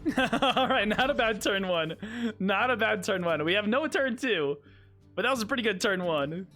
All right, not a bad turn one. Not a bad turn one. We have no turn two, but that was a pretty good turn one.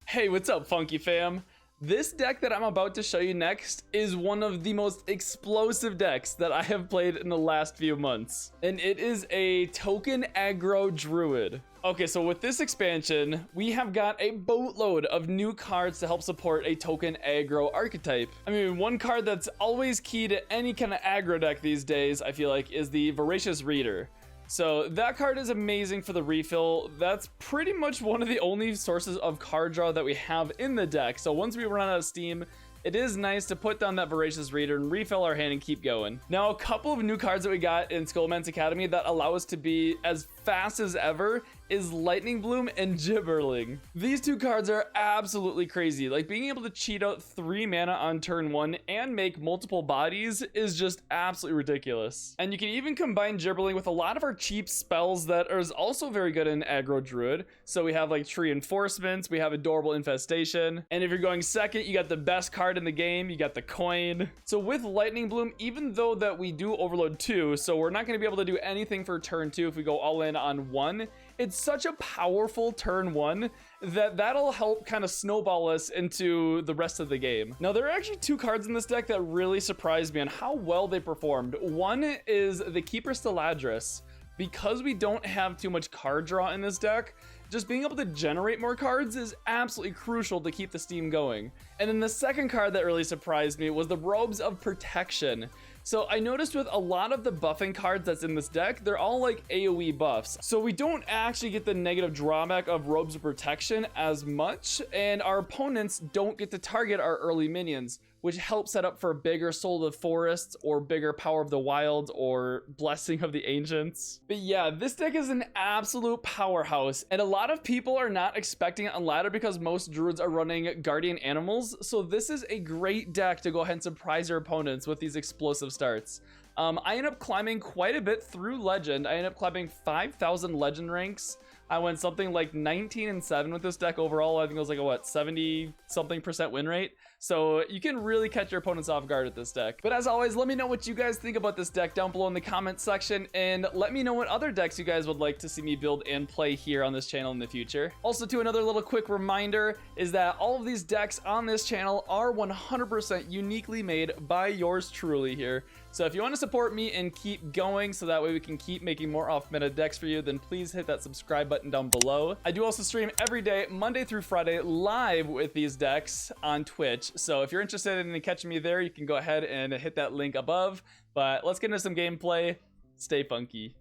Hey, what's up, Funky fam? This deck that I'm about to show you next is one of the most explosive decks that I have played in the last few months. And it is a token aggro Druid. Okay, so with this expansion, we have got a boatload of new cards to help support a token aggro archetype. I mean, one card that's always key to any kind of aggro deck these days, I feel like, is the Voracious Reader. So that card is amazing for the refill. That's pretty much one of the only sources of card draw that we have in the deck. So once we run out of steam, it is nice to put down that Voracious Reader and refill our hand and keep going. Now, a couple of new cards that we got in Scholomance Academy that allow us to be as fast as ever is Lightning Bloom and Gibberling. These two cards are absolutely crazy. Like, being able to cheat out 3 mana on turn 1 and make multiple bodies is just absolutely ridiculous. And you can even combine Gibberling with a lot of our cheap spells that are also very good in aggro Druid. So we have like Tree Enforcements, we have Adorable Infestation, and if you're going second, you got the best card in the game, you got the Coin. So with Lightning Bloom, even though that we do overload 2, so we're not going to be able to do anything for turn 2 if we go all in on 1, it's such a powerful turn 1 that that'll help kind of snowball us into the rest of the game. Now, there are actually 2 cards in this deck that really surprised me on how well they performed. One is the Keeper Steladris. Because we don't have too much card draw in this deck, just being able to generate more cards is absolutely crucial to keep the steam going. And then the second card that really surprised me was the Robes of Protection. So I noticed with a lot of the buffing cards that's in this deck, they're all like AoE buffs. So we don't actually get the negative drawback of Robes of Protection as much, and our opponents don't get to target our early minions, which helps set up for bigger Soul of the Forests or bigger Power of the Wild or Blessing of the Ancients. But yeah, this deck is an absolute powerhouse, and a lot of people are not expecting it on ladder because most Druids are running Guardian Animals, so this is a great deck to go ahead and surprise your opponents with these explosive starts. I ended up climbing quite a bit through Legend. I ended up climbing 5,000 Legend ranks. I went something like 19-7 with this deck overall. I think it was like a, what, 70-something% win rate. So you can really catch your opponents off guard with this deck. But as always, let me know what you guys think about this deck down below in the comment section, and let me know what other decks you guys would like to see me build and play here on this channel in the future. Also, too, another little quick reminder is that all of these decks on this channel are 100% uniquely made by yours truly here. So if you want to support me and keep going so that way we can keep making more off-meta decks for you, then please hit that subscribe button down below. I do also stream every day, Monday through Friday, live with these decks on Twitch. So if you're interested in catching me there, you can go ahead and hit that link above. But let's get into some gameplay. Stay funky.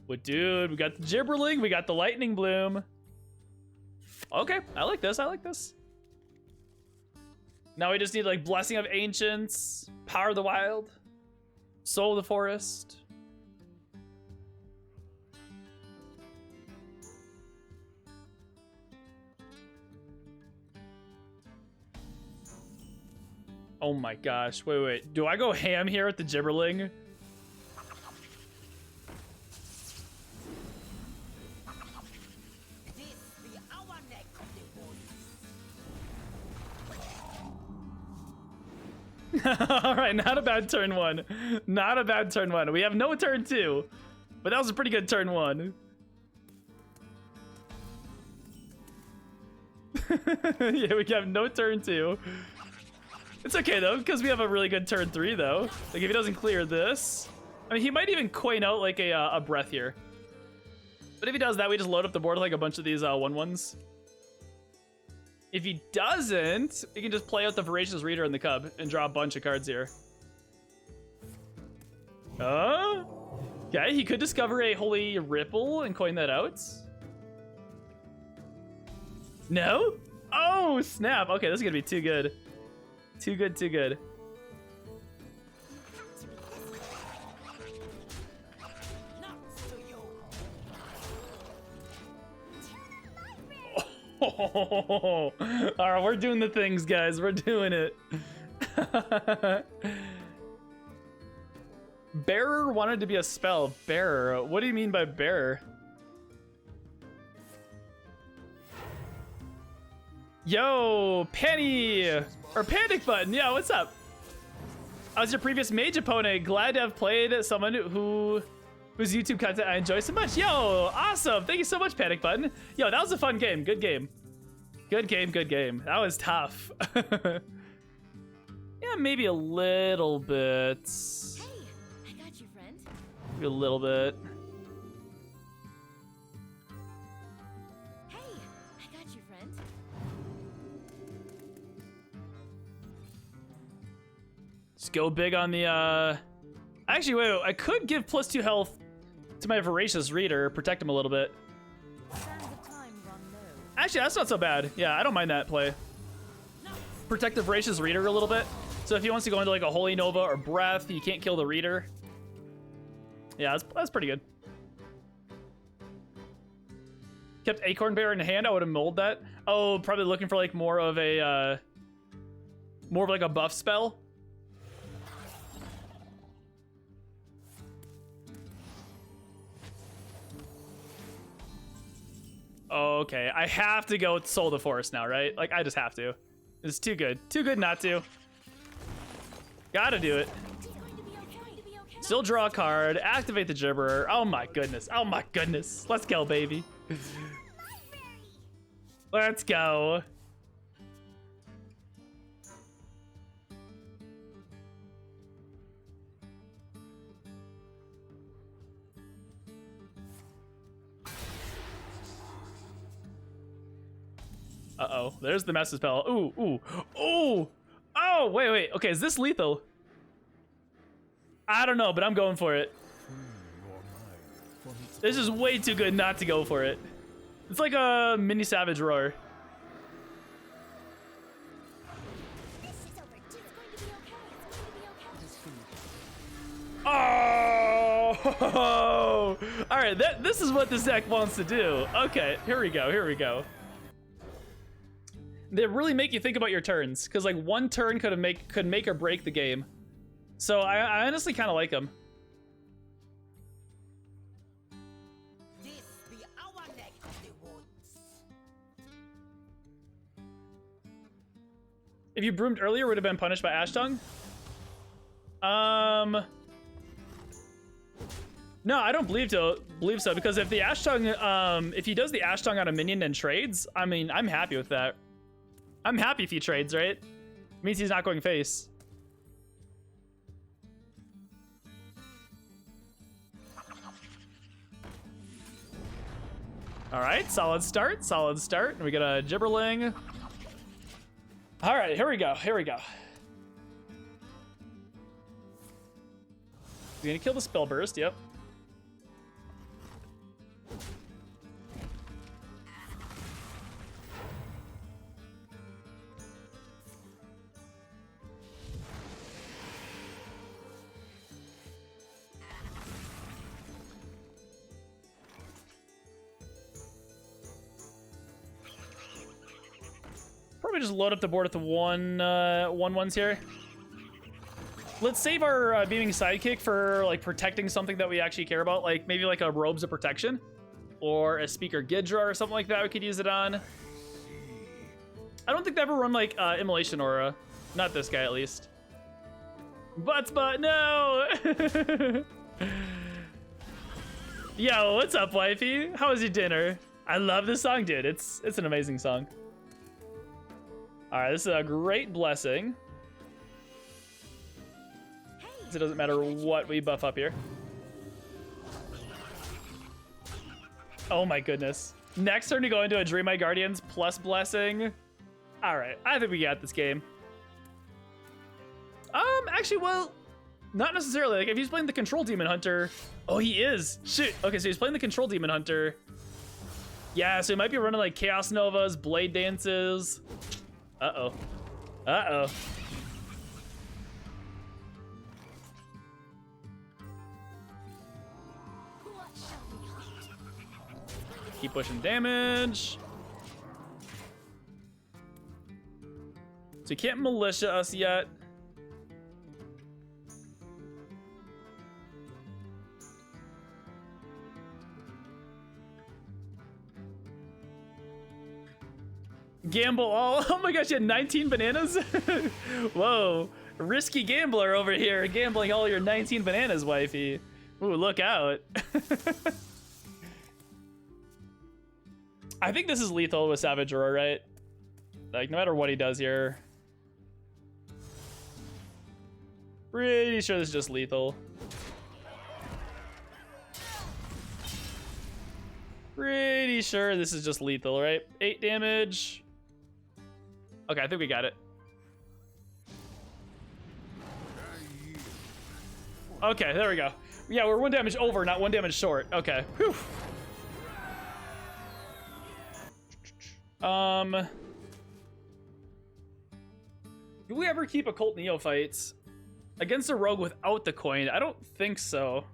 What, dude? We got the Gibberling, we got the Lightning Bloom. Okay, I like this, I like this. Now we just need like Blessing of Ancients, Power of the Wild, Soul of the Forest. Oh my gosh, wait. Do I go ham here with the Gibberling? All right, not a bad turn 1. Not a bad turn 1. We have no turn 2, but that was a pretty good turn 1. Yeah, we have no turn 2. It's okay though, because we have a really good turn 3 though. Like if he doesn't clear this, I mean, he might even coin out like a breath here. But if he does that, we just load up the board with like a bunch of these 1/1s. If he doesn't, we can just play out the Voracious Reader and the Cub and draw a bunch of cards here. Okay, he could discover a Holy Ripple and coin that out. No? Oh, snap. Okay, this is gonna be too good. Too good, too good. Oh, all right, we're doing the things, guys. We're doing it. Bearer wanted to be a spell. Bearer. What do you mean by bearer? Yo, Penny, or Panic Button. Yeah, what's up? I was your previous mage opponent. Glad to have played someone whose YouTube content I enjoy so much. Yo, awesome. Thank you so much, Panic Button. Yo, that was a fun game. Good game. Good game, good game. That was tough. Yeah, maybe a little bit. Hey, I got you, friend. Maybe a little bit. Hey, I got you, friend. Just go big on the, Actually, wait, I could give +2 health to my Voracious Reader, protect him a little bit. Sands of time run low. Actually, that's not so bad. Yeah, I don't mind that play. Protect the Voracious Reader a little bit. So if he wants to go into like a Holy Nova or Breath, you can't kill the Reader. Yeah, that's pretty good. Kept Acorn Bear in hand, I would have mulled that. Oh, probably looking for like more of like a buff spell. Okay, I have to go with Soul the Forest now, right? Like, I just have to. It's too good. Too good not to. Gotta do it. Still draw a card. Activate the Gibberer. Oh my goodness. Oh my goodness. Let's go, baby. Let's go. Uh-oh. There's the Master Spell. Ooh, ooh, ooh. Oh, wait. Okay, is this lethal? I don't know, but I'm going for it. This is way too good not to go for it. It's like a mini Savage Roar. Oh! All right, this is what this deck wants to do. Okay, here we go. They really make you think about your turns, because like one turn could make or break the game. So I honestly kind of like them. This be our neck of the woods. If you broomed earlier, would have been punished by Ash Tongue. No, I don't believe so. Because if the Ash Tongue, if he does the Ash Tongue on a minion and trades, I mean, I'm happy with that. I'm happy if he trades, right? Means he's not going face. All right, solid start. And we got a Gibberling. All right, here we go. He's gonna kill the Spell Burst, yep. Probably just load up the board with the one-ones here. Let's save our beaming sidekick for like protecting something that we actually care about, like maybe like a Robes of Protection or a Speaker Gidra or something like that we could use it on. I don't think they ever run like Immolation Aura. Not this guy, at least. But no! Yo, what's up, wifey? How was your dinner? I love this song, dude. It's an amazing song. All right, this is a great blessing. It doesn't matter what we buff up here. Oh my goodness. Next turn to go into a Dream My Guardians plus blessing. All right, I think we got this game. Actually, well, not necessarily. Like if he's playing the Control Demon Hunter. Oh, he is. Shoot. Okay, so he's playing the Control Demon Hunter. Yeah, so he might be running like Chaos Novas, Blade Dances. Uh-oh. Keep pushing damage. So he can't militia us yet. gamble all. Oh my gosh, you had 19 bananas? Whoa, risky gambler over here, gambling all your 19 bananas, wifey. Ooh, look out. I think this is lethal with Savage Roar, right? Like, no matter what he does here. Pretty sure this is just lethal. Pretty sure this is just lethal, right? 8 damage. Okay, I think we got it. Okay, there we go. Yeah, we're 1 damage over, not 1 damage short. Okay. Whew. Do we ever keep occult neophytes against a rogue without the coin? I don't think so.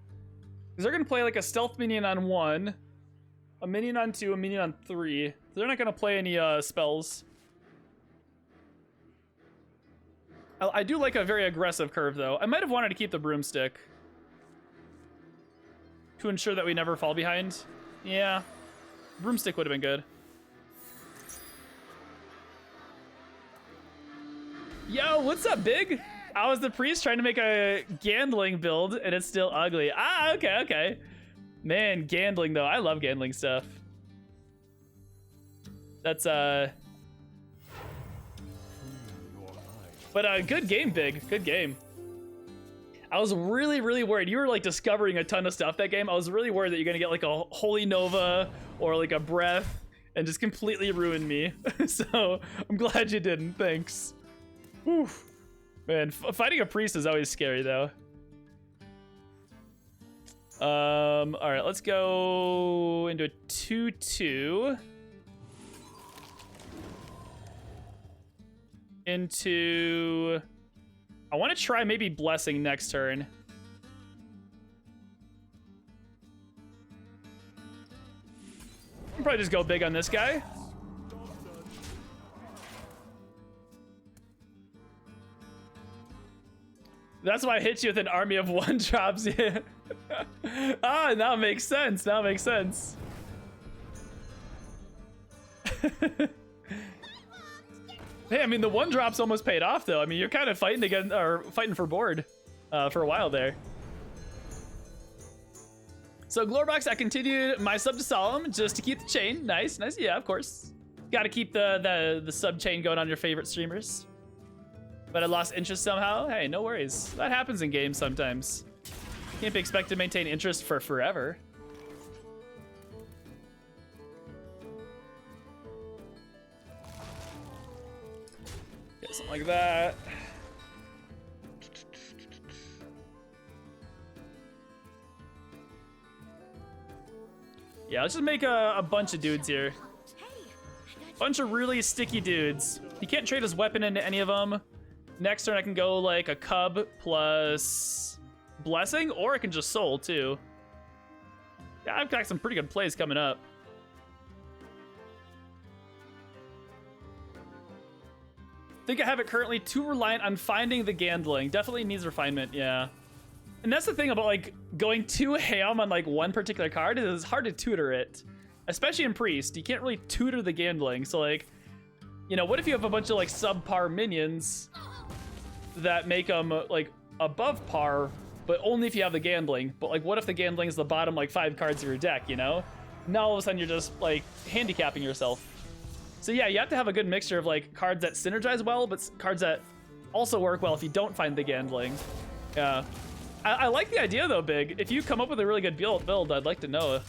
Because they're gonna play like a stealth minion on 1, a minion on 2, a minion on 3. So they're not gonna play any spells. I do like a very aggressive curve though. I might have wanted to keep the broomstick to ensure that we never fall behind. Yeah, broomstick would have been good. Yo, what's up, Big? I was the priest trying to make a Gandling build, and it's still ugly. Ah, okay, okay. Man, Gandling, though. I love Gandling stuff. That's, But, good game, Big. Good game. I was really, really worried. You were, like, discovering a ton of stuff that game. I was really worried that you're gonna get, like, a Holy Nova or, like, a Breath and just completely ruin me. So, I'm glad you didn't. Thanks. Whew. Man, fighting a priest is always scary, though. All right, let's go into a 2-2. Into... I want to try maybe Blessing next turn. I'll probably just go big on this guy. That's why I hit you with an army of 1-drops. Yeah. Ah, now it makes sense. Now it makes sense. Hey, I mean, the 1-drops almost paid off, though. I mean, you're kind of fighting again, or fighting for board for a while there. So, Glorbox, I continued my sub to Solemn just to keep the chain. Nice, nice. Yeah, of course. Got to keep the sub chain going on your favorite streamers. But I lost interest somehow. Hey, no worries. That happens in games sometimes. Can't be expected to maintain interest for forever. Get something like that. Yeah, let's just make a bunch of dudes here. Bunch of really sticky dudes. He can't trade his weapon into any of them. Next turn I can go like a Cub plus Blessing, or I can just Soul too. Yeah, I've got some pretty good plays coming up. Think I have it currently too reliant on finding the Gandling. Definitely needs refinement, yeah. And that's the thing about like going too ham on like one particular card, is it's hard to tutor it. Especially in Priest, you can't really tutor the Gandling. So like, you know, what if you have a bunch of like subpar minions that make them like above par, but only if you have the Gandling? But like, what if the Gandling is the bottom like 5 cards of your deck, you know? Now all of a sudden you're just like handicapping yourself. So yeah, you have to have a good mixture of like cards that synergize well, but cards that also work well if you don't find the Gandling. Yeah. I like the idea though, Big. If you come up with a really good build, I'd like to know.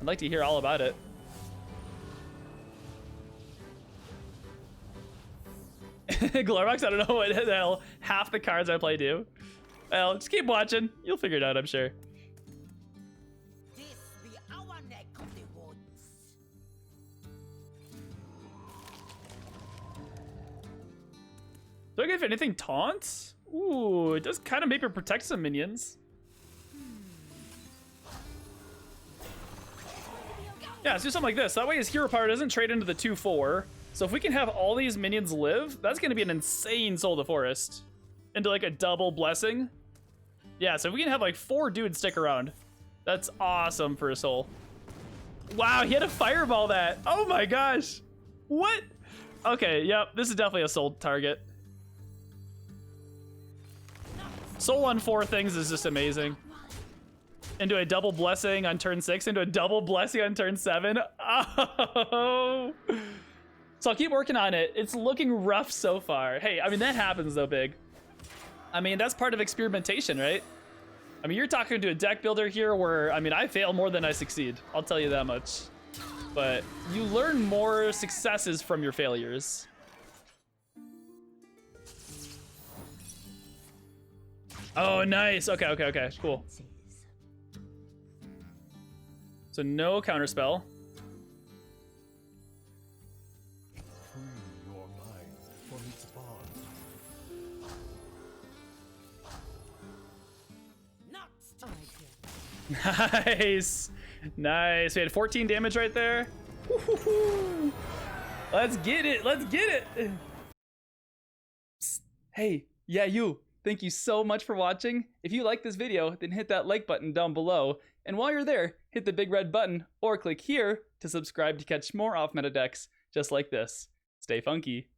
I'd like to hear all about it. Glorbox, I don't know what the hell half the cards I play do. Well, just keep watching. You'll figure it out, I'm sure. This be our neck of the woods. Do I get if anything taunts? Ooh, it does kind of maybe protect some minions. Yeah, let's do something like this. That way his hero power doesn't trade into the 2/4. So if we can have all these minions live, that's going to be an insane Soul to Forest. Into like a double Blessing. Yeah, so if we can have like 4 dudes stick around, that's awesome for a Soul. Wow, he had to fireball that. Oh my gosh. What? Okay, yep, this is definitely a soul target. Soul on 4 things is just amazing. Into a double blessing on turn 6, into a double blessing on turn 7. Oh. So I'll keep working on it. It's looking rough so far. Hey, I mean, that happens though, Big. I mean, that's part of experimentation, right? I mean, you're talking to a deck builder here where, I mean, I fail more than I succeed. I'll tell you that much. But you learn more successes from your failures. Oh, nice. Okay, okay, okay. Cool. So no counterspell. Free your mind from its bonds. Not Nice. Nice. We had 14 damage right there. Woo-hoo-hoo. Let's get it. Let's get it. Psst. Hey, yeah, you. Thank you so much for watching. If you like this video, then hit that like button down below. And while you're there, hit the big red button or click here to subscribe to catch more off-meta decks just like this. Stay funky.